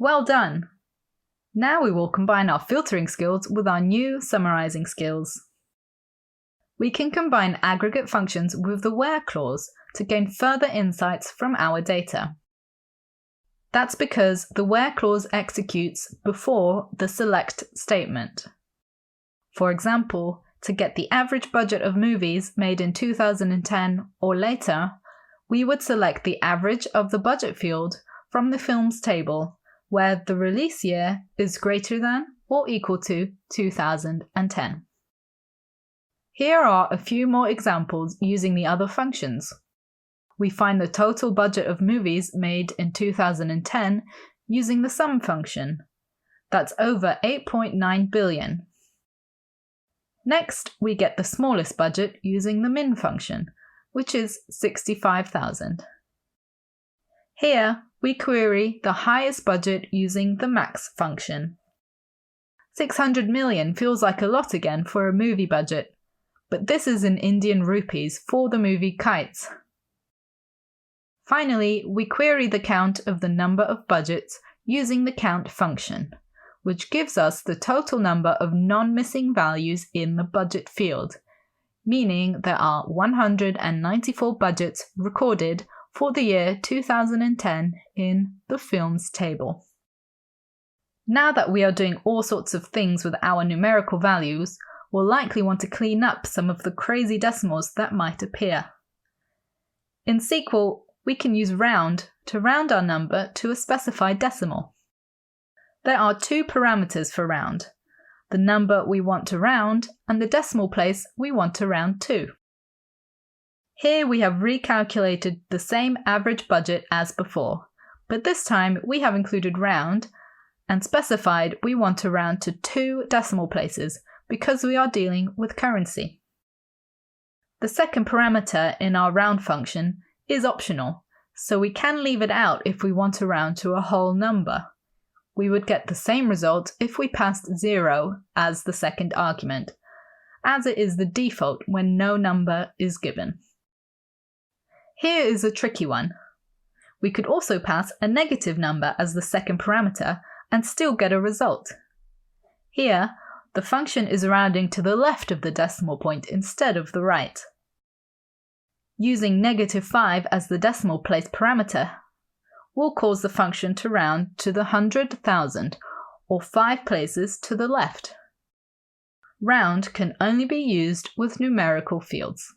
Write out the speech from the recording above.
Well done! Now we will combine our filtering skills with our new summarizing skills. We can combine aggregate functions with the where clause to gain further insights from our data. That's because the where clause executes before the select statement. For example, to get the average budget of movies made in 2010 or later, we would select the average of the budget field from the films table, where the release year is greater than or equal to 2010. Here are a few more examples using the other functions. We find the total budget of movies made in 2010 using the sum function. That's over 8.9 billion. Next, we get the smallest budget using the min function, which is 65,000. Here, we query the highest budget using the max function. 600 million feels like a lot again for a movie budget, but this is in Indian rupees for the movie Kites. Finally, we query the count of the number of budgets using the count function, which gives us the total number of non-missing values in the budget field, meaning there are 194 budgets recorded for the year 2010 in the films table. Now that we are doing all sorts of things with our numerical values, we'll likely want to clean up some of the crazy decimals that might appear. In SQL, we can use round to round our number to a specified decimal. There are two parameters for round: the number we want to round and the decimal place we want to round to. Here we have recalculated the same average budget as before, but this time we have included round and specified we want to round to 2 decimal places because we are dealing with currency. The second parameter in our round function is optional, so we can leave it out if we want to round to a whole number. We would get the same result if we passed 0 as the second argument, as it is the default when no number is given. Here is a tricky one. We could also pass a negative number as the second parameter and still get a result. Here, the function is rounding to the left of the decimal point instead of the right. Using -5 as the decimal place parameter will cause the function to round to the 100,000, or 5 places to the left. Round can only be used with numerical fields.